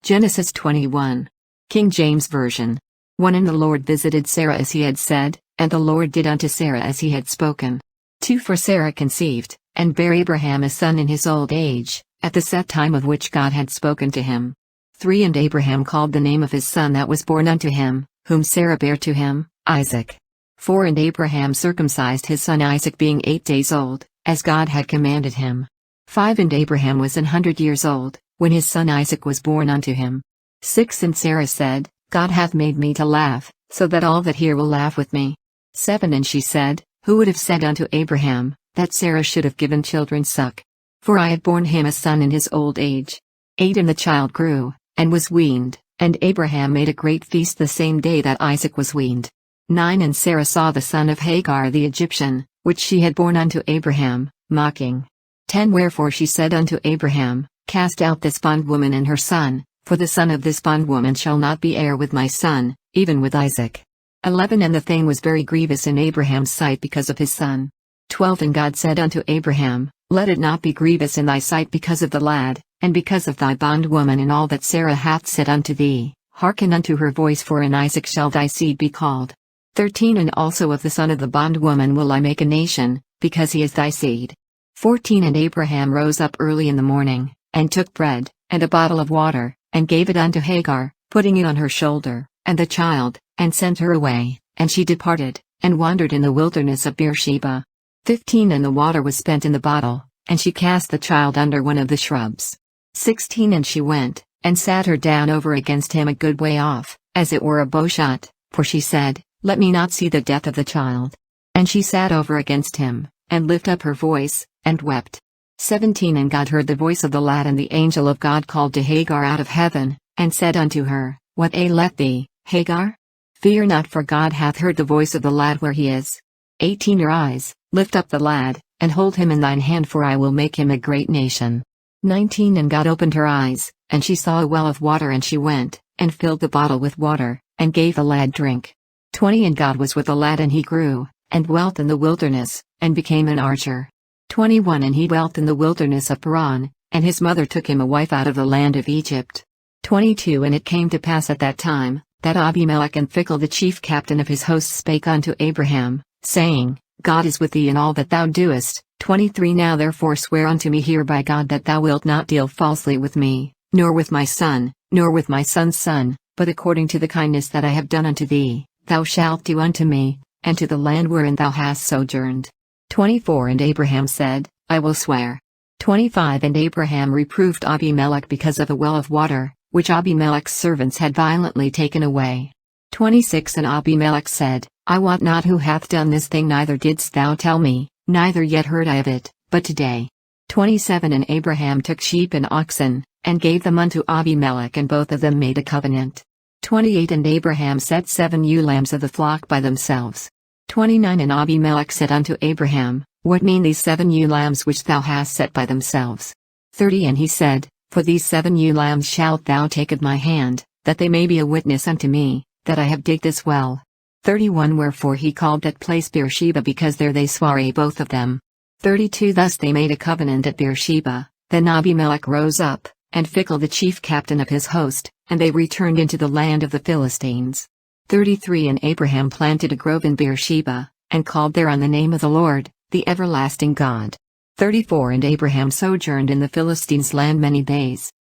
Genesis 21. King James Version. 1. And the Lord visited Sarah as he had said, and the Lord did unto Sarah as he had spoken. 2. For Sarah conceived, and bare Abraham a son in his old age, at the set time of which God had spoken to him. 3. And Abraham called the name of his son that was born unto him, whom Sarah bare to him, Isaac. 4. And Abraham circumcised his son Isaac being 8 days old, as God had commanded him. 5. And Abraham was 100 years old, when his son Isaac was born unto him. 6. And Sarah said, God hath made me to laugh, so that all that hear will laugh with me. 7. And she said, Who would have said unto Abraham, that Sarah should have given children suck? For I had borne him a son in his old age. 8. And the child grew, and was weaned, and Abraham made a great feast the same day that Isaac was weaned. 9. And Sarah saw the son of Hagar the Egyptian, which she had borne unto Abraham, mocking. 10. Wherefore she said unto Abraham, Cast out this bondwoman and her son, for the son of this bondwoman shall not be heir with my son, even with Isaac. 11. And the thing was very grievous in Abraham's sight because of his son. 12. And God said unto Abraham, Let it not be grievous in thy sight because of the lad, and because of thy bondwoman and all that Sarah hath said unto thee, hearken unto her voice, for in Isaac shall thy seed be called. 13. And also of the son of the bondwoman will I make a nation, because he is thy seed. 14. And Abraham rose up early in the morning, and took bread, and a bottle of water, and gave it unto Hagar, putting it on her shoulder, and the child, and sent her away, and she departed, and wandered in the wilderness of Beersheba. 15. And the water was spent in the bottle, and she cast the child under one of the shrubs. 16. And she went, and sat her down over against him a good way off, as it were a bowshot, for she said, Let me not see the death of the child. And she sat over against him, and lifted up her voice, and wept. 17. And God heard the voice of the lad, and the angel of God called to Hagar out of heaven, and said unto her, What aileth thee, Hagar? Fear not, for God hath heard the voice of the lad where he is. 18. Arise, lift up the lad, and hold him in thine hand, for I will make him a great nation. 19. And God opened her eyes, and she saw a well of water, and she went, and filled the bottle with water, and gave the lad drink. 20. And God was with the lad, and he grew, and dwelt in the wilderness, and became an archer. 21. And he dwelt in the wilderness of Paran, and his mother took him a wife out of the land of Egypt. 22. And it came to pass at that time, that Abimelech and Phicol the chief captain of his host spake unto Abraham, saying, God is with thee in all that thou doest. 23. Now therefore swear unto me here by God that thou wilt not deal falsely with me, nor with my son, nor with my son's son, but according to the kindness that I have done unto thee, thou shalt do unto me, and to the land wherein thou hast sojourned. 24. And Abraham said, I will swear. 25. And Abraham reproved Abimelech because of a well of water, which Abimelech's servants had violently taken away. 26. And Abimelech said, I wot not who hath done this thing, neither didst thou tell me, neither yet heard I of it, but today. 27. And Abraham took sheep and oxen, and gave them unto Abimelech, and both of them made a covenant. 28. And Abraham set 7 ewe lambs of the flock by themselves. 29. And Abimelech said unto Abraham, What mean these 7 ewe lambs which thou hast set by themselves? 30. And he said, For these 7 ewe lambs shalt thou take of my hand, that they may be a witness unto me, that I have digged this well. 31. Wherefore he called that place Beersheba, because there they sware both of them. 32. Thus they made a covenant at Beersheba. Then Abimelech rose up, and Phicol the chief captain of his host, and they returned into the land of the Philistines. 33. And Abraham planted a grove in Beersheba, and called there on the name of the Lord, the everlasting God. 34. And Abraham sojourned in the Philistines' land many days.